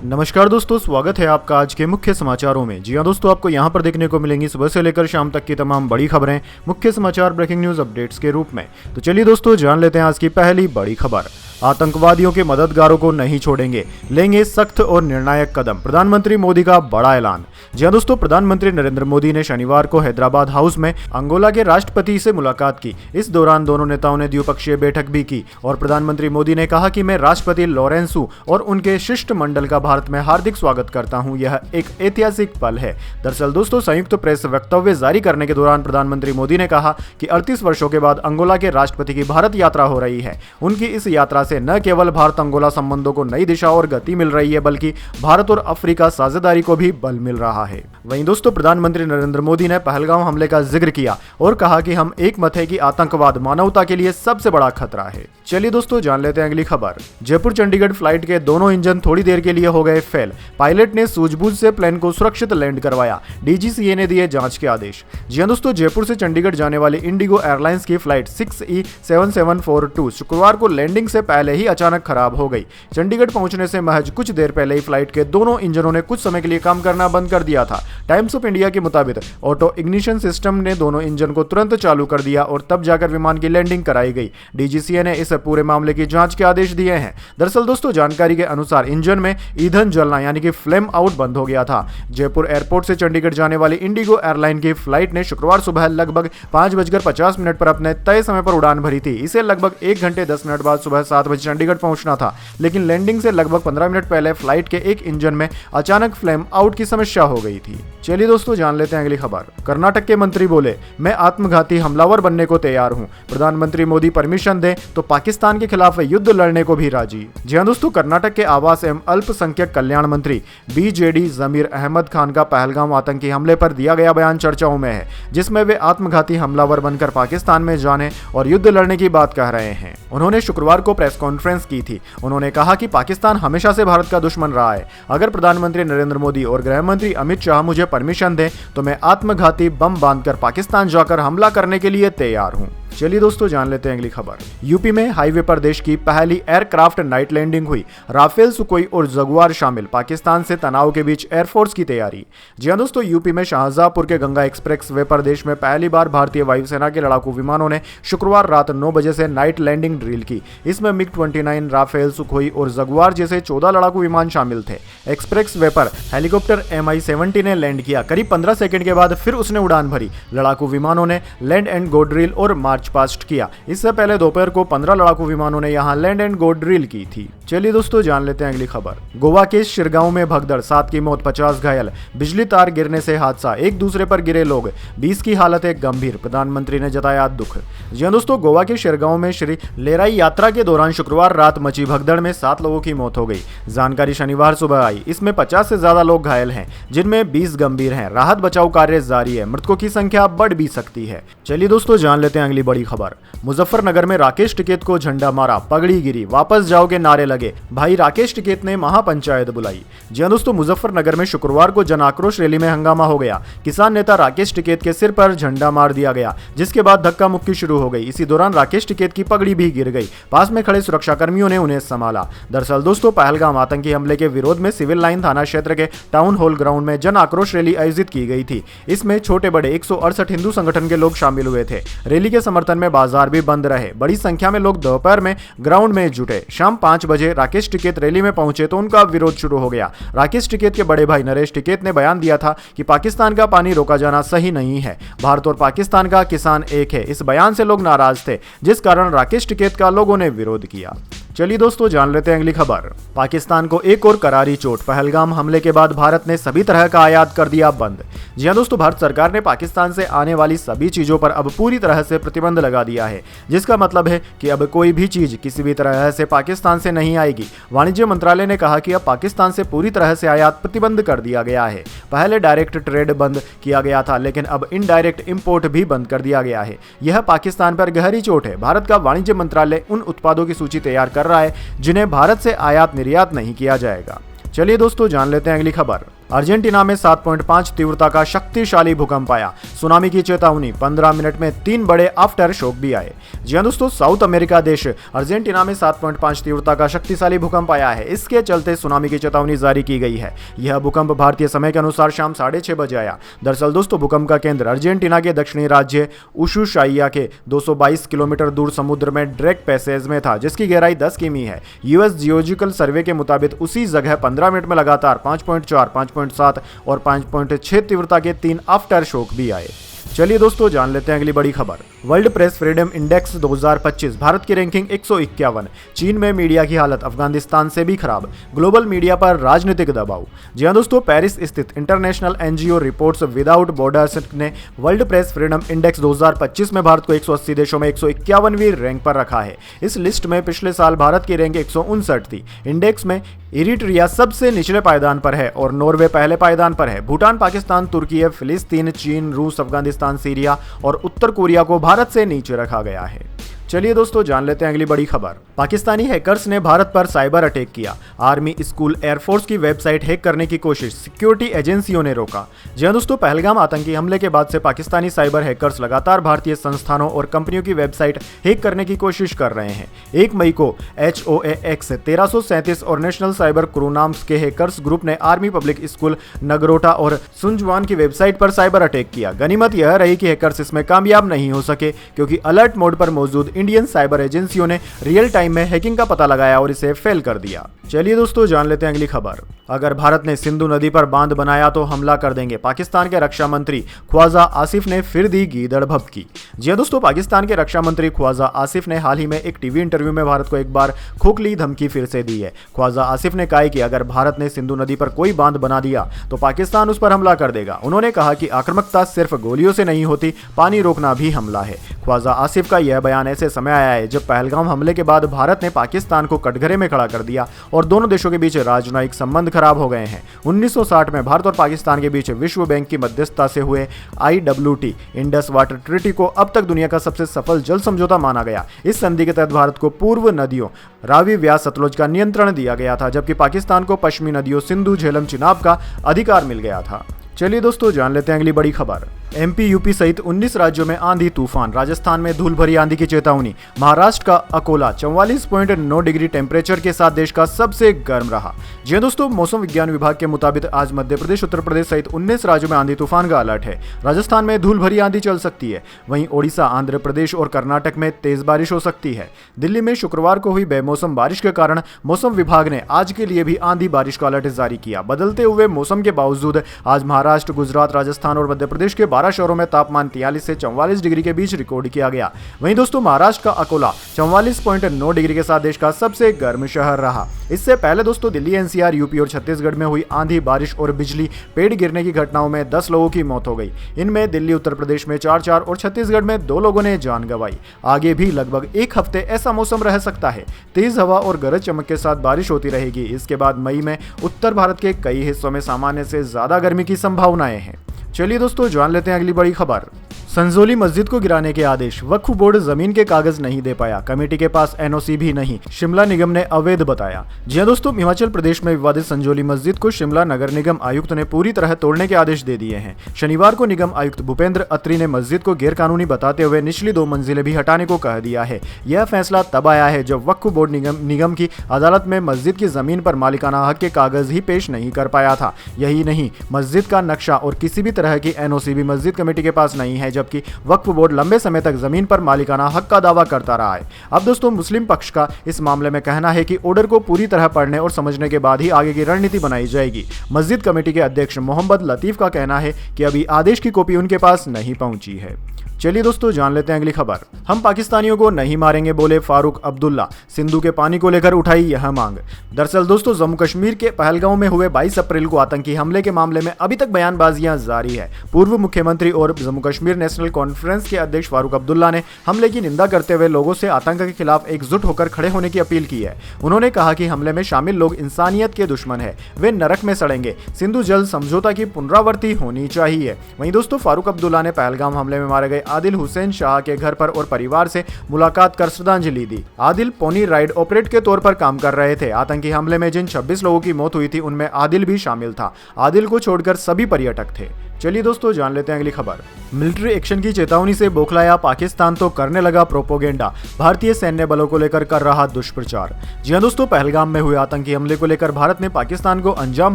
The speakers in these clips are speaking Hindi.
नमस्कार दोस्तों, स्वागत है आपका आज के मुख्य समाचारों में। जी हां दोस्तों, आपको यहां पर देखने को मिलेंगी सुबह से लेकर शाम तक की तमाम बड़ी खबरें मुख्य समाचार ब्रेकिंग न्यूज अपडेट्स के रूप में। तो चलिए दोस्तों, जान लेते हैं आज की पहली बड़ी खबर। आतंकवादियों के मददगारों को नहीं छोड़ेंगे, लेंगे सख्त और निर्णायक कदम, प्रधानमंत्री मोदी का बड़ा ऐलान। जी हां दोस्तों, प्रधानमंत्री नरेंद्र मोदी ने शनिवार को हैदराबाद हाउस में अंगोला के राष्ट्रपति से मुलाकात की। इस दौरान दोनों नेताओं ने द्विपक्षीय बैठक भी की और प्रधानमंत्री मोदी ने कहा कि मैं राष्ट्रपति लॉरेंसो और उनके शिष्टमंडल का भारत में हार्दिक स्वागत करता हूं। यह एक ऐतिहासिक पल है। दरअसल दोस्तों, संयुक्त प्रेस वक्तव्य जारी करने के दौरान प्रधानमंत्री मोदी ने कहा कि 38 वर्षों के बाद अंगोला के राष्ट्रपति की भारत यात्रा हो रही है। उनकी इस यात्रा से न केवल भारत अंगोला संबंधों को नई दिशा और गति मिल रही है, बल्कि भारत और अफ्रीका साझेदारी को भी बल मिल रहा है। वहीं दोस्तों, प्रधानमंत्री नरेंद्र मोदी ने पहलगाम हमले का जिक्र किया और कहा कि हम एक मत है कि आतंकवाद मानवता के लिए सबसे बड़ा खतरा है। चलिए दोस्तों, जान लेते हैं अगली खबर। जयपुर चंडीगढ़ फ्लाइट के दोनों इंजन थोड़ी देर के लिए हो गए फेल। पायलट ने सूझबूझ से प्लेन को सुरक्षित लैंड करवाया। डीजीसीए ने दिए जांच के आदेश। जी हां दोस्तों, जयपुर से चंडीगढ़ जाने वाली इंडिगो एयरलाइंस की फ्लाइट 6E7742 शुक्रवार को लैंडिंग से पहले ही अचानक खराब हो गई। चंडीगढ़ पहुंचने से महज कुछ देर पहले ही फ्लाइट के दोनों इंजनों ने कुछ समय के लिए काम करना बंद कर दिया था। टाइम्स ऑफ इंडिया के मुताबिक ऑटो इग्निशन सिस्टम ने दोनों इंजन को तुरंत चालू कर दिया और तब जाकर विमान की लैंडिंग कराई गई। डीजीसीए ने इस पूरे मामले की जांच के आदेश दिए हैं। दरअसल दोस्तों, जानकारी के अनुसार इंजन में ईंधन जलना यानी कि फ्लेम आउट बंद हो गया था। जयपुर एयरपोर्ट से चंडीगढ़ जाने वाली इंडिगो एयरलाइन की फ्लाइट ने शुक्रवार सुबह लगभग 5:50 पर अपने तय समय पर उड़ान भरी थी। इसे लगभग 1 घंटे 10 मिनट बाद सुबह 7 बजे चंडीगढ़ पहुंचना था, लेकिन लैंडिंग से लगभग 15 मिनट पहले फ्लाइट के एक इंजन में अचानक फ्लेम आउट की समस्या हो गई थी। चलिए दोस्तों, जान लेते हैं अगली खबर। कर्नाटक के मंत्री बोले, मैं आत्मघाती हमलावर बनने को तैयार हूं। प्रधानमंत्री मोदी परमिशन दें तो पाकिस्तान के खिलाफ युद्ध लड़ने को भी राजी। जी हां दोस्तों, कर्नाटक के आवास एवं अल्पसंख्यक कल्याण मंत्री बीजेडी जमीर अहमद खान का पहलगाम आतंकी हमले पर दिया गया बयान चर्चाओं में है, जिसमें वे आत्मघाती हमलावर बनकर पाकिस्तान में जाने और युद्ध लड़ने की बात कह रहे हैं। उन्होंने शुक्रवार को प्रेस कॉन्फ्रेंस की थी। उन्होंने कहा कि पाकिस्तान हमेशा से भारत का दुश्मन रहा है। अगर प्रधानमंत्री नरेंद्र मोदी और गृह मंत्री अमित शाह मुझे परमिशन दें तो मैं आत्मघाती बम बांधकर पाकिस्तान जाकर हमला करने के लिए तैयार हूं। चलिए दोस्तों, जान लेते हैं अगली खबर। यूपी में हाईवे पर देश की पहली एयरक्राफ्ट नाइट लैंडिंग हुई। राफेल, सुकोई और जगुआर शामिल। पाकिस्तान से तनाव के बीच एयरफोर्स की तैयारी। जी हां दोस्तों, यूपी में शाहजहांपुर के गंगा एक्सप्रेस वे पर देश में पहली बार भारतीय वायुसेना के लड़ाकू विमानों ने शुक्रवार रात 9 बजे से नाइट लैंडिंग ड्रिल की। इसमें मिग-29, राफेल, सुकोई और जगुआर जैसे 14 लड़ाकू विमान शामिल थे। एक्सप्रेस वे पर हेलीकॉप्टर Mi-70 ने लैंड किया। करीब 15 सेकंड के बाद फिर उसने उड़ान भरी। लड़ाकू विमानों ने लैंड एंड गो ड्रिल और मार्च पास्ट किया। इससे पहले दोपहर को 15 लड़ाकू विमानों ने यहां लैंड एंड गो ड्रिल की थी। चलिए दोस्तों, जान लेते हैं अगली खबर। गोवा के शिरगांव में भगदड़, 7 की मौत, 50 घायल। बिजली तार गिरने से हादसा, एक दूसरे पर गिरे लोग, 20 की हालत है गंभीर। प्रधानमंत्री ने जताया दुख। जी हां दोस्तों, गोवा के शिरगांव में श्री लेराई यात्रा के दौरान शुक्रवार रात मची भगदड़ में 7 लोगों की मौत हो गई। जानकारी शनिवार सुबह आई। इसमें 50 से ज्यादा लोग घायल हैं, जिनमें 20 गंभीर हैं। राहत बचाव कार्य जारी है। मृतकों की संख्या बढ़ भी सकती है। चलिए दोस्तों, जान लेते हैं अगली बड़ी खबर। मुजफ्फरनगर में राकेश टिकैत को झंडा मारा, पगड़ी गिरी, वापस जाओ के नारे लगे। भाई राकेश टिकैत ने महापंचायत बुलाई। जी हां दोस्तों, मुजफ्फरनगर में शुक्रवार को जन आक्रोश रैली में हंगामा हो गया। किसान नेता राकेश टिकैत के सिर पर झंडा मार दिया गया, जिसके बाद धक्का मुक्की शुरू हो गई। इसी दौरान राकेश टिकैत की पगड़ी भी गिर गई। पास में खड़े सुरक्षा कर्मियों ने उन्हें संभाला। दरअसल दोस्तों, पहलगाम आतंकी हमले के विरोध में सिविल लाइन थाना क्षेत्र के टाउन हॉल ग्राउंड में जन आक्रोश रैली आयोजित की गई थी। इसमें छोटे बड़े 168 हिंदू संगठन के लोग शामिल हुए थे। रैली के समर्थन में बाजार भी बंद रहे। बड़ी संख्या में लोग दोपहर में ग्राउंड में जुटे। शाम 5 बजे राकेश टिकैत रैली में पहुंचे तो उनका विरोध शुरू हो गया। राकेश टिकैत के बड़े भाई नरेश टिकैत ने बयान दिया था कि पाकिस्तान का पानी रोका जाना सही नहीं है। भारत और पाकिस्तान का किसान एक है। इस बयान से लोग नाराज थे, जिस कारण राकेश टिकैत का लोगों ने विरोध किया। चलिए दोस्तों, जान लेते हैं अगली खबर। पाकिस्तान को एक और करारी चोट। पहलगाम हमले के बाद भारत ने सभी तरह का आयात कर दिया बंद। जी हां दोस्तों, भारत सरकार ने पाकिस्तान से आने वाली सभी चीजों पर अब पूरी तरह से प्रतिबंध लगा दिया है, जिसका मतलब है कि अब कोई भी चीज किसी भी तरह से पाकिस्तान से नहीं आएगी। वाणिज्य मंत्रालय ने कहा कि अब पाकिस्तान से पूरी तरह से आयात प्रतिबंध कर दिया गया है। पहले डायरेक्ट ट्रेड बंद किया गया था, लेकिन अब इनडायरेक्ट इंपोर्ट भी बंद कर दिया गया है। यह पाकिस्तान पर गहरी चोट है। भारत का वाणिज्य मंत्रालय उन उत्पादों की सूची तैयार कर रहा है जिन्हें भारत से आयात निर्यात नहीं किया जाएगा। चलिए दोस्तों, जान लेते हैं अगली खबर। अर्जेंटीना में 7.5 तीव्रता का शक्तिशाली भूकंप आया, सुनामी की चेतावनी, 15 मिनट में 3 बड़े आफ्टर शॉक भी आए। जी हां दोस्तों, साउथ अमेरिका देश अर्जेंटीना में 7.5 तीव्रता का शक्तिशाली भूकंप आया है। इसके चलते सुनामी की चेतावनी जारी की गई है। यह भूकंप भारतीय समय के अनुसार शाम 6:30 बजे आया। दरअसल दोस्तों, भूकंप का केंद्र अर्जेंटीना के दक्षिणी राज्य उशुशाइया के 222 किलोमीटर दूर समुद्र में ड्रेक पैसेज में था, जिसकी गहराई 10 किमी है। यूएस जियोलॉजिकल सर्वे के मुताबिक उसी जगह 15 मिनट में लगातार 5.4, 5.7 और 5.6 तीव्रता के 3 आफ्टर शॉक भी आए। चलिए दोस्तों, जान लेते हैं अगली बड़ी खबर। World press freedom index 2025, Bharat की रैंकिंग 151। चीन में मीडिया की हालत अफगानिस्तान से भी खराब, ग्लोबल मीडिया पर राजनीतिक दबाव। जी हां दोस्तों, पेरिस स्थित international NGO reports without borders ने वर्ल्ड प्रेस फ्रीडम इंडेक्स 2025 में भारत को 180 देशों में 151वीं रैंक पर रखा है। इस लिस्ट में पिछले साल भारत की रैंक 159 थी। इंडेक्स में इरिट्रिया सबसे निचले पायदान पर है और नॉर्वे पहले पायदान पर है। भूटान, पाकिस्तान, तुर्की, फिलिस्तीन, चीन, रूस, अफगानिस्तान, सीरिया और उत्तर कोरिया को भारत से नीचे रखा गया है। चलिए दोस्तों, जान लेते हैं अगली बड़ी खबर। पाकिस्तानी हैकर्स ने भारत पर साइबर अटैक किया, आर्मी, स्कूल, एयरफोर्स की वेबसाइट हैक करने की कोशिश, सिक्योरिटी एजेंसियों ने रोका। जी हां दोस्तों, पहलगाम आतंकी हमले के बाद से पाकिस्तानी साइबर हैकर्स लगातार भारतीय संस्थानों और कंपनियों की वेबसाइट हैक करने की कोशिश कर रहे हैं। 1 मई को HOAX 1337 और नेशनल साइबर क्रू नाम के हैकर्स ग्रुप ने आर्मी, पब्लिक स्कूल, नगरोटा और सुंजवान की वेबसाइट पर साइबर अटैक किया। गनीमत यह रही कि हैकर्स इसमें कामयाब नहीं हो सके, क्योंकि अलर्ट मोड पर मौजूद इंडियन साइबर एजेंसियों ने रियल टाइम में हैकिंग का पता लगाया और इसे फेल कर दिया। चलिए दोस्तों, जान लेते हैं अगली खबर। अगर भारत ने सिंधु नदी पर बांध बनाया तो हमला कर देंगे, पाकिस्तान के रक्षा मंत्री ख्वाजा आसिफ ने फिर दी गीदड़ भभकी। जी हां दोस्तों, पाकिस्तान के रक्षा मंत्री ख्वाजा आसिफ ने हाल ही में एक टीवी इंटरव्यू में भारत को एक बार खोखली धमकी फिर से दी है। ख्वाजा आसिफ ने कहा है कि अगर भारत ने सिंधु नदी पर कोई बांध बना दिया तो पाकिस्तान उस पर हमला कर देगा। उन्होंने कहा कि आक्रामकता सिर्फ गोलियों से नहीं होती, पानी रोकना भी हमला है। ख्वाजा आसिफ का यह बयान ऐसे समय आया है जब पहलगाम हमले के बाद भारत ने पाकिस्तान को कटघरे में खड़ा कर दिया और दोनों देशों के बीच राजनयिक संबंध खराब हो गए हैं। 1960 में भारत और पाकिस्तान के बीच विश्व बैंक की मध्यस्थता से हुए IWT इंडस वाटर ट्रीटी को अब तक दुनिया का सबसे सफल जल समझौता माना गया। इस संधि के तहत भारत को पूर्व नदियों रावी, व्यास, सतलुज का नियंत्रण दिया गया था, जबकि पाकिस्तान को पश्चिमी नदियों सिंधु, झेलम, चिनाब का अधिकार मिल गया था। चलिए दोस्तों, जान लेते हैं अगली बड़ी खबर। MP, UP सहित 19 राज्यों में आंधी तूफान, राजस्थान में धूल भरी आंधी की चेतावनी। महाराष्ट्र का अकोला 44.9 डिग्री टेम्परेचर के साथ देश का सबसे गर्म रहा। जी हां दोस्तों, मौसम विज्ञान विभाग के मुताबिक आज मध्य प्रदेश, उत्तर प्रदेश सहित 19 राज्यों में आंधी तूफान का अलर्ट है। राजस्थान में धूल भरी आंधी चल सकती है, वहीं ओडिशा, आंध्र प्रदेश और कर्नाटक में तेज बारिश हो सकती है। दिल्ली में शुक्रवार को हुई बेमौसम बारिश के कारण मौसम विभाग ने आज के लिए भी आंधी बारिश का अलर्ट जारी किया। बदलते हुए मौसम के बावजूद आज महाराष्ट्र, गुजरात, राजस्थान और मध्य प्रदेश के 12 शहरों में तापमान 43 से 44 डिग्री के बीच रिकॉर्ड किया गया। वहीं दोस्तों, महाराष्ट्र का अकोला 44.9 डिग्री के साथ देश का सबसे गर्म शहर रहा। इससे पहले दोस्तों, दिल्ली, NCR, UP और छत्तीसगढ़ में हुई आंधी, बारिश और बिजली, पेड़ गिरने की घटनाओं में 10 लोगों की मौत हो गई। इनमें दिल्ली, उत्तर प्रदेश में 4 और छत्तीसगढ़ में 2 लोगों ने जान गंवाई। आगे भी लगभग 1 हफ्ते ऐसा मौसम रह सकता है। तेज हवा और गरज चमक के साथ बारिश होती रहेगी। इसके बाद मई में उत्तर भारत के कई हिस्सों में सामान्य से ज्यादा गर्मी की संभावनाएं हैं। चलिए दोस्तों, जान लेते हैं अगली बड़ी खबर। संजौली मस्जिद को गिराने के आदेश, वक्फ बोर्ड जमीन के कागज नहीं दे पाया, कमेटी के पास NOC भी नहीं, शिमला निगम ने अवैध बताया। जी हां दोस्तों, हिमाचल प्रदेश में विवादित संजौली मस्जिद को शिमला नगर निगम आयुक्त ने पूरी तरह तोड़ने के आदेश दे दिए हैं। शनिवार को निगम आयुक्त भूपेंद्र अत्री ने मस्जिद को गैरकानूनी बताते हुए निचली 2 मंजिलें भी हटाने को कह दिया है। यह फैसला तब आया है जब वक्फ बोर्ड निगम की अदालत में मस्जिद की जमीन पर मालिकाना हक के कागज ही पेश नहीं कर पाया था। यही नहीं, मस्जिद का नक्शा और किसी भी तरह की NOC भी मस्जिद कमेटी के पास नहीं है, जबकि वक्फ बोर्ड लंबे समय तक जमीन पर मालिकाना हक का दावा करता रहा है। अब दोस्तों, मुस्लिम पक्ष का इस मामले में कहना है कि ऑर्डर को पूरी तरह पढ़ने और समझने के बाद ही आगे की रणनीति बनाई जाएगी। मस्जिद कमेटी के अध्यक्ष मोहम्मद लतीफ का कहना है कि अभी आदेश की कॉपी उनके पास नहीं पहुंची है। चलिए दोस्तों, जान लेते हैं अगली खबर। हम पाकिस्तानियों को नहीं मारेंगे, बोले फारूक अब्दुल्ला, सिंधु के पानी को लेकर उठाई यह मांग। दरअसल दोस्तों, जम्मू कश्मीर के पहलगांव में हुए 22 अप्रैल को आतंकी हमले के मामले में अभी तक बयानबाजियां जारी है। पूर्व मुख्यमंत्री और जम्मू कश्मीर नेशनल कॉन्फ्रेंस के अध्यक्ष फारूक अब्दुल्ला ने हमले की निंदा करते हुए लोगों से आतंक के खिलाफ एकजुट होकर खड़े होने की अपील की है। उन्होंने कहा कि हमले में शामिल लोग इंसानियत के दुश्मन है, वे नरक में सड़ेंगे। सिंधु जल समझौता की पुनरावृत्ति होनी चाहिए। वहीं दोस्तों, फारूक अब्दुल्ला ने पहलगाम हमले में मारे गए आदिल हुसैन शाह के घर पर और परिवार से मुलाकात कर श्रद्धांजलि दी। आदिल पोनी राइड ऑपरेट के तौर पर काम कर रहे थे। आतंकी हमले में जिन 26 लोगों की मौत हुई थी उनमें आदिल भी शामिल था। आदिल को छोड़कर सभी पर्यटक थे। चलिए दोस्तों जान लेते हैं अगली खबर। मिलिट्री एक्शन की चेतावनी से बौखलाया पाकिस्तान तो करने लगा प्रोपोगेंडा, भारतीय सैन्य बलों को लेकर कर रहा दुष्प्रचार। जी हां दोस्तों, पहलगाम में हुए आतंकी हमले को लेकर भारत ने पाकिस्तान को अंजाम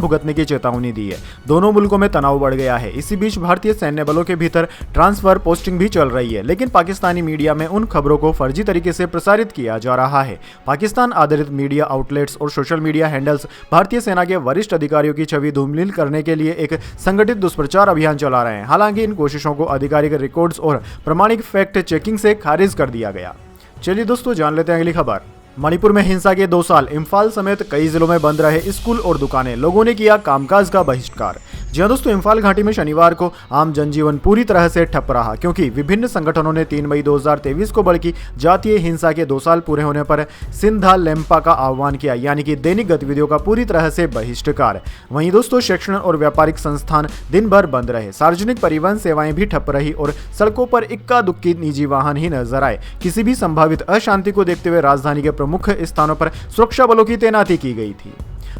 भुगतने की चेतावनी दी है। दोनों मुल्कों में तनाव बढ़ गया है। इसी बीच भारतीय सैन्य बलों के भीतर ट्रांसफर पोस्टिंग भी चल रही है, लेकिन पाकिस्तानी मीडिया में उन खबरों को फर्जी तरीके से प्रसारित किया जा रहा है। पाकिस्तान आधारित मीडिया आउटलेट्स और सोशल मीडिया हैंडल्स भारतीय सेना के वरिष्ठ अधिकारियों की छवि धूमिल करने के लिए एक संगठित दुष्प्रचार अभियान चला रहे हैं। हालांकि इन कोशिशों को आधिकारिक रिकॉर्ड्स और प्रमाणिक फैक्ट चेकिंग से खारिज कर दिया गया। चलिए दोस्तों जान लेते हैं अगली खबर। मणिपुर में हिंसा के 2 साल, इम्फाल समेत कई जिलों में बंद रहे स्कूल और दुकानें, लोगों ने किया कामकाज का बहिष्कार। जी हां दोस्तों, इम्फाल घाटी में शनिवार को आम जनजीवन पूरी तरह से ठप रहा, क्योंकि विभिन्न संगठनों ने 3 मई 2023 को भड़की जातीय हिंसा के 2 साल पूरे होने पर सिंधा लेम्पा का आह्वान किया, यानी कि दैनिक गतिविधियों का पूरी तरह से बहिष्कार। वहीं दोस्तों शैक्षणिक और व्यापारिक संस्थान दिन भर बंद रहे, सार्वजनिक परिवहन सेवाएं भी ठप रही और सड़कों पर इक्का दुक्की निजी वाहन ही नजर आए। किसी भी संभावित अशांति को देखते हुए राजधानी के प्रमुख स्थानों पर सुरक्षा बलों की तैनाती की गई थी।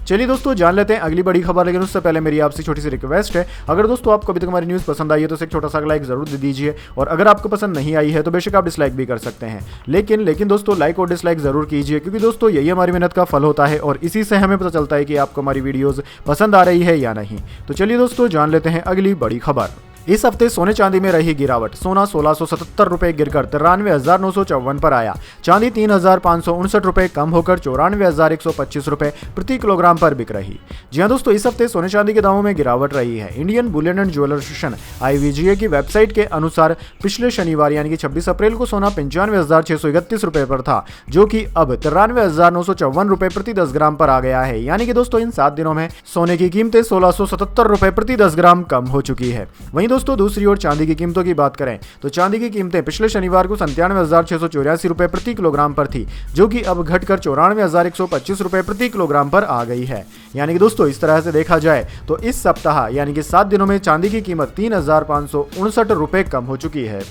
चलिए दोस्तों जान लेते हैं अगली बड़ी खबर, लेकिन उससे पहले मेरी आपसे छोटी सी रिक्वेस्ट है, अगर दोस्तों आपको अभी तक हमारी न्यूज़ पसंद आई है तो एक छोटा सा लाइक जरूर दे दीजिए, और अगर आपको पसंद नहीं आई है तो बेशक आप डिसलाइक भी कर सकते हैं, लेकिन दोस्तों लाइक और डिसलाइक जरूर कीजिए, क्योंकि दोस्तों यही हमारी मेहनत का फल होता है और इसी से हमें पता चलता है कि आपको हमारी वीडियोज़ पसंद आ रही है या नहीं। तो चलिए दोस्तों जान लेते हैं अगली बड़ी खबर। इस हफ्ते सोने चांदी में रही गिरावट, सोना 1677 रुपए गिरकर 93,954 पर आया। चांदी 3,559 रुपए कम होकर 94,125 रुपए प्रति किलोग्राम पर बिक रही। जी हां दोस्तों, इस हफ्ते सोने चांदी के दामों में गिरावट रही है। Indian Boolean and jeweller association IBGA की वेबसाइट के अनुसार पिछले शनिवार यानी कि 26 अप्रैल को सोना 95,631 रुपए पर था, जो कि अब 93,954 रुपए प्रति 10 ग्राम पर आ गया है। यानी कि दोस्तों इन 7 दिनों में सोने की कीमतें 1677 रुपए प्रति 10 ग्राम कम हो चुकी है। वहीं दोस्तों दूसरी ओर चांदी की कीमतों की बात करें तो चांदी की कीमतें पिछले शनिवार को 97,684 रुपए प्रति किलोग्राम पर थी, जो कि अब घटकर 94,125 रुपए प्रति किलोग्राम पर आ गई है। यानी कि दोस्तों इस तरह से देखा जाए तो इस सप्ताह यानी कि 7 दिनों में चांदी की कीमत 3,559 रुपए कम हो चुकी है।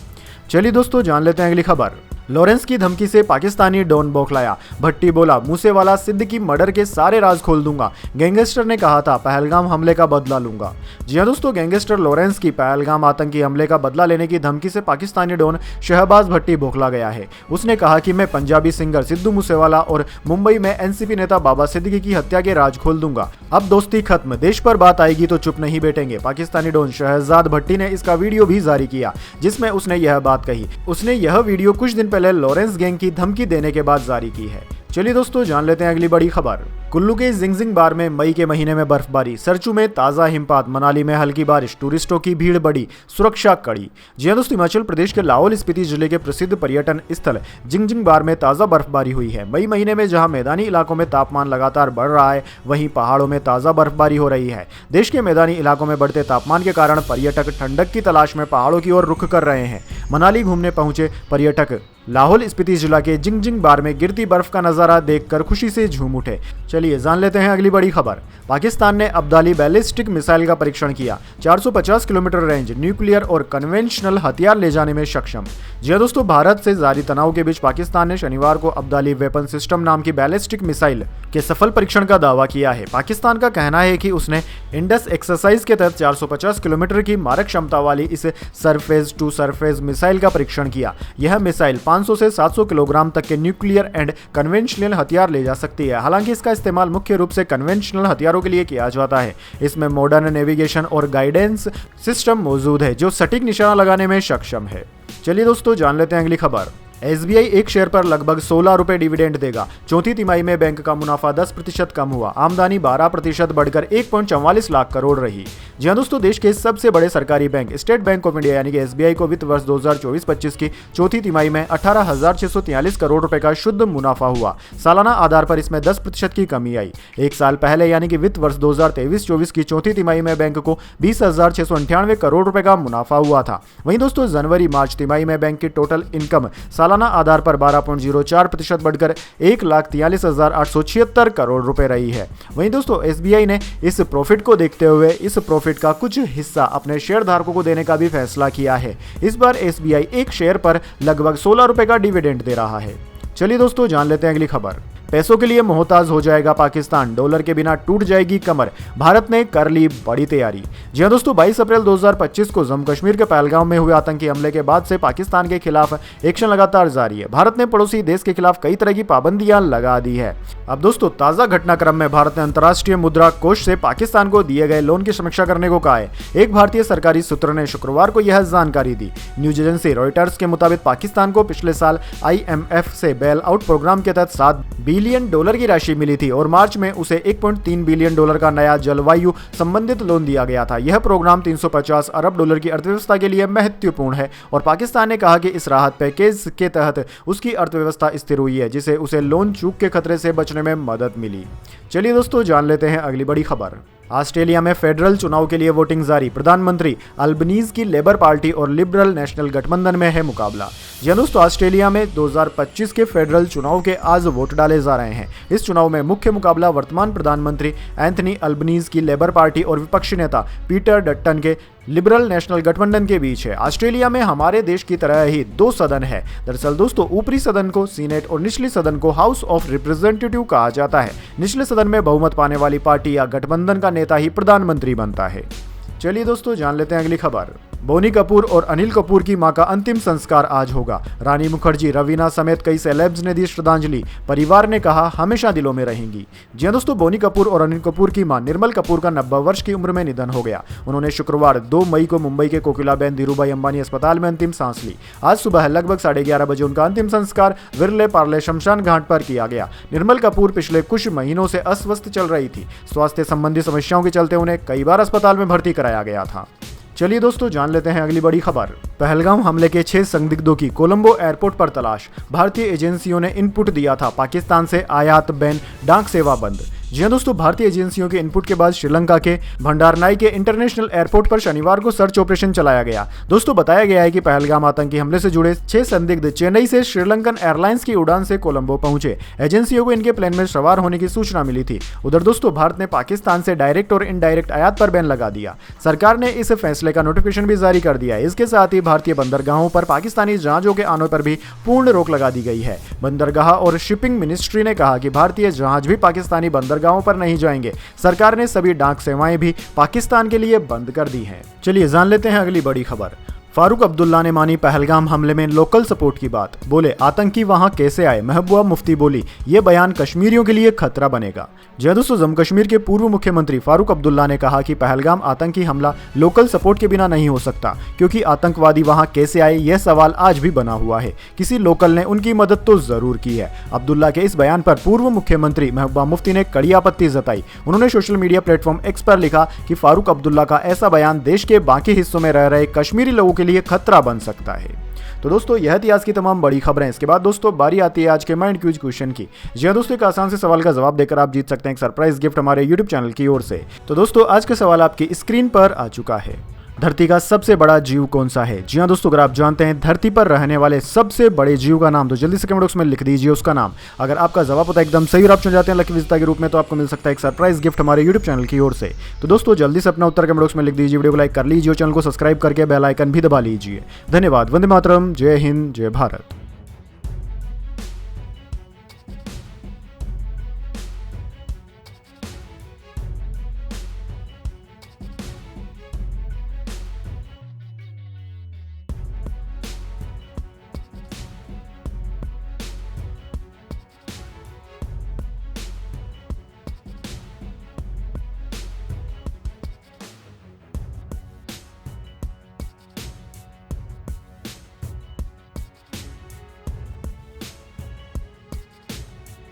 चलिए दोस्तों जान लेते हैं अगली खबर। लॉरेंस की धमकी से पाकिस्तानी डॉन बौखलाया, भट्टी बोला मूसेवाला सिद्दीकी मर्डर के सारे राज खोल दूंगा। गैंगस्टर ने कहा था पहलगाम हमले का बदला लूंगा। जी हां दोस्तों, गैंगस्टर लॉरेंस की पहलगाम आतंकी हमले का बदला लेने की धमकी से पाकिस्तानी डॉन शहबाज भट्टी बौखला गया है। उसने कहा कि मैं पंजाबी सिंगर सिद्धू मूसेवाला और मुंबई में NCP नेता बाबा सिद्दीकी की हत्या के राज खोल दूंगा। अब दोस्ती खत्म, देश पर बात आएगी तो चुप नहीं बैठेंगे। पाकिस्तानी डॉन शहजाद भट्टी ने इसका वीडियो भी जारी किया, जिसमें उसने यह बात कही। उसने यह वीडियो कुछ दिन पहले लॉरेंस गैंग की धमकी देने के बाद जारी की है। चलिए दोस्तों जान लेते हैं अगली बड़ी खबर। कुल्लू के जिंगजिंग बार में मई के महीने में बर्फबारी, सरचू में ताजा हिमपात, मनाली में हल्की बारिश, टूरिस्टों की भीड़ बढ़ी, सुरक्षा कड़ी। जी हां दोस्तों, हिमाचल प्रदेश के लाहौल स्पीति जिले के प्रसिद्ध पर्यटन स्थल जिंगजिंग बार में ताजा बर्फबारी हुई है। मई महीने में जहां मैदानी इलाकों में तापमान लगातार बढ़ रहा है, वहीं पहाड़ों में ताजा बर्फबारी हो रही है। देश के मैदानी इलाकों में बढ़ते तापमान के कारण पर्यटक ठंडक की तलाश में पहाड़ों की ओर रुख कर रहे हैं। मनाली घूमने पहुंचे पर्यटक लाहौल स्पीति जिला के जिंगजिंग बार में गिरती बर्फ का नजारा देखकर खुशी से झूम उठे। चलिए जान लेते हैं अगली बड़ी खबर। पाकिस्तान ने अब्दाली बैलिस्टिक मिसाइल का परीक्षण किया, 450 किलोमीटर रेंज, न्यूक्लियर और कन्वेंशनल हथियार ले जाने में सक्षम। जी हां दोस्तों, भारत से जारी तनाव के बीच पाकिस्तान ने शनिवार को अब्दाली वेपन सिस्टम नाम की बैलिस्टिक मिसाइल के सफल परीक्षण का दावा किया है। पाकिस्तान का कहना है कि उसने इंडस एक्सरसाइज के तहत 450 किलोमीटर की मारक क्षमता वाली इस सरफेस टू सरफेस मिसाइल का परीक्षण किया। यह मिसाइल 500 से 700 किलोग्राम तक के न्यूक्लियर एंड कन्वेंशनल हथियार ले जा सकती है। हालांकि इसका इस्तेमाल मुख्य रूप से कन्वेंशनल हथियारों के लिए किया जाता है। इसमें मॉडर्न नेविगेशन और गाइडेंस सिस्टम मौजूद है जो सटीक निशाना लगाने में सक्षम है। चलिए दोस्तों जान लेते हैं अगली खबर। SBI एक शेयर पर लगभग 16 रुपए डिविडेंड देगा। चौथी तिमाही में बैंक का मुनाफा 10% कम हुआ, आमदनी 12% बढ़कर 1.44 लाख करोड़ रही। जी हां दोस्तों, देश के सबसे बड़े सरकारी bank state bank of India यानी कि SBI को वित्त वर्ष 2024-25 की चौथी तिमाही में 18,643 करोड़ रुपए का शुद्ध मुनाफा हुआ। सालाना आधार पर इसमें 10% की कमी आई। एक साल पहले यानी कि वित्त वर्ष 2023-24 की चौथी तिमाही में बैंक को 20,698 करोड़ रुपए का मुनाफा हुआ था। वहीं दोस्तों जनवरी मार्च तिमाही में बैंक की टोटल इनकम सालाना आधार पर 12.04% बढ़कर 1,43,876 करोड़ रुपए रही है। वहीं दोस्तों एसबीआई ने इस प्रॉफिट को देखते हुए इस प्रॉफिट का कुछ हिस्सा अपने शेयर धारकों को देने का भी फैसला किया है। इस बार एसबीआई एक शेयर पर लगभग 16 रुपए का डिविडेंड दे रहा है। चलिए दोस्तों जान लेते हैं अगली खबर। पैसों के लिए मोहताज हो जाएगा पाकिस्तान, डॉलर के बिना टूट जाएगी कमर, भारत ने कर ली बड़ी तैयारी। जी हां दोस्तों, 22 अप्रैल 2025 को जम्मू कश्मीर के पहलगाम में हुए आतंकी हमले के बाद से पाकिस्तान के खिलाफ एक्शन लगातार जारी है। भारत ने पड़ोसी देश के खिलाफ कई तरह की पाबंदियां लगा दी है। अब दोस्तों ताजा घटनाक्रम में भारत ने अंतर्राष्ट्रीय मुद्रा कोष से पाकिस्तान को दिए गए लोन की समीक्षा करने को कहा है। एक भारतीय सरकारी सूत्र ने शुक्रवार को यह जानकारी दी। न्यूज एजेंसी रॉयटर्स के मुताबिक पाकिस्तान को पिछले साल IMF से बेल आउट प्रोग्राम के तहत $7 बिलियन की राशि मिली थी और मार्च में उसे $1.3 बिलियन का नया जलवायु संबंधित लोन दिया गया था। यह प्रोग्राम $350 अरब की अर्थव्यवस्था के लिए महत्वपूर्ण है और पाकिस्तान ने कहा कि इस राहत पैकेज के तहत उसकी अर्थव्यवस्था स्थिर हुई है, जिसे उसे लोन चूक के खतरे से बचने में मदद मिली। चलिए दोस्तों जान लेते हैं अगली बड़ी खबर। ऑस्ट्रेलिया में फेडरल चुनाव के लिए वोटिंग जारी। प्रधानमंत्री अल्बनीज की लेबर पार्टी और लिबरल नेशनल गठबंधन में है मुकाबला। जी दोस्तों, ऑस्ट्रेलिया में 2025 के फेडरल चुनाव के आज वोट डाले जा रहे हैं। इस चुनाव में मुख्य मुकाबला वर्तमान प्रधानमंत्री एंथनी अल्बनीज की लेबर पार्टी और विपक्षी नेता पीटर डट्टन के लिबरल नेशनल गठबंधन के बीच है। ऑस्ट्रेलिया में हमारे देश की तरह ही 2 सदन है। दरअसल दोस्तों ऊपरी सदन को सीनेट और निचली सदन को हाउस ऑफ रिप्रेजेंटेटिव कहा जाता है। निचले सदन में बहुमत पाने वाली पार्टी या गठबंधन का नेता ही प्रधानमंत्री बनता है। चलिए दोस्तों जान लेते हैं अगली खबर। बोनी कपूर और अनिल कपूर की मां का अंतिम संस्कार आज होगा। रानी मुखर्जी, रवीना समेत कई सेलेब्स ने दी श्रद्धांजलि। परिवार ने कहा हमेशा दिलों में रहेंगी। जी हां दोस्तों, बोनी कपूर और अनिल कपूर की मां निर्मल कपूर का 90 वर्ष की उम्र में निधन हो गया। उन्होंने शुक्रवार 2 मई को मुंबई के कोकिलाबेन धीरूभाई अंबानी अस्पताल में अंतिम सांस ली। आज सुबह लगभग 11:30 बजे उनका अंतिम संस्कार विरले पार्ले शमशान घाट पर किया गया। निर्मल कपूर पिछले कुछ महीनों से अस्वस्थ चल रही थी। स्वास्थ्य संबंधी समस्याओं के चलते उन्हें कई बार अस्पताल में भर्ती कराया गया था। चलिए दोस्तों जान लेते हैं अगली बड़ी खबर। पहलगाम हमले के 6 संदिग्धों की कोलंबो एयरपोर्ट पर तलाश। भारतीय एजेंसियों ने इनपुट दिया था, पाकिस्तान से आयात बैन, डाक सेवा बंद। जी हां दोस्तों, भारतीय एजेंसियों के इनपुट के बाद श्रीलंका के भंडारनाई के इंटरनेशनल एयरपोर्ट पर शनिवार को सर्च ऑपरेशन चलाया गया। दोस्तों बताया गया है कि पहलगाम आतंकी हमले से जुड़े 6 संदिग्ध चेन्नई से श्रीलंकन एयरलाइंस की उड़ान से कोलंबो पहुंचे। एजेंसियों को इनके प्लेन में सवार होने की सूचना मिली थी। उधर दोस्तों भारत ने पाकिस्तान से डायरेक्ट और इनडायरेक्ट आयात पर बैन लगा दिया। सरकार ने इस फैसले का नोटिफिकेशन भी जारी कर दिया है। इसके साथ ही भारतीय बंदरगाहों पर पाकिस्तानी जहाजों के आने पर भी पूर्ण रोक लगा दी गई है। बंदरगाह और शिपिंग मिनिस्ट्री ने कहा कि भारतीय जहाज भी पाकिस्तानी बंदरगाहों पर नहीं जाएंगे। सरकार ने सभी डाक सेवाएं भी पाकिस्तान के लिए बंद कर दी हैं। चलिए जान लेते हैं अगली बड़ी खबर। फारूक अब्दुल्ला ने मानी पहलगाम हमले में लोकल सपोर्ट की बात। बोले आतंकी वहां कैसे आए। महबूबा मुफ्ती बोली ये बयान कश्मीरियों के लिए खतरा बनेगा। जी दोस्तों, जम्मू कश्मीर के पूर्व मुख्यमंत्री फारूक अब्दुल्ला ने कहा कि पहलगाम आतंकी हमला लोकल सपोर्ट के बिना नहीं हो सकता, क्योंकि आतंकवादी वहां कैसे आए यह सवाल आज भी बना हुआ है। किसी लोकल ने उनकी मदद तो जरूर की है। अब्दुल्ला के इस बयान पर पूर्व मुख्यमंत्री महबूबा मुफ्ती ने कड़ी आपत्ति जताई। उन्होंने सोशल मीडिया प्लेटफॉर्म एक्स पर लिखा कि फारूक अब्दुल्ला का ऐसा बयान देश के बाकी हिस्सों में रह रहे कश्मीरी लोगों के लिए खतरा बन सकता है। तो दोस्तों यह थी आज की तमाम बड़ी खबरें। इसके बाद दोस्तों बारी आती है आज के माइंड क्यूज क्वेश्चन की। जी हां दोस्तों, एक आसान से सवाल का जवाब देकर आप जीत सकते हैं एक सरप्राइज गिफ्ट हमारे यूट्यूब चैनल की ओर से। तो दोस्तों आज का सवाल आपकी स्क्रीन पर आ चुका है। धरती का सबसे बड़ा जीव कौन सा है। जी हां दोस्तों, अगर आप जानते हैं धरती पर रहने वाले सबसे बड़े जीव का नाम तो जल्दी से कमेंट बॉक्स में लिख दीजिए उसका नाम। अगर आपका जवाब होता है एकदम सही और आप चुन जाते हैं लकी विजेता के रूप में, तो आपको मिल सकता है एक सरप्राइज गिफ्ट हमारे यूट्यूब चैनल की ओर से। तो दोस्तों जल्दी से अपना उत्तर कमेंट बॉक्स में लिख दीजिए, वीडियो को लाइक कर लीजिए और चैनल को सब्सक्राइब करके बेल आइकन भी दबा लीजिए। धन्यवाद। वंदे मातरम। जय हिंद, जय भारत।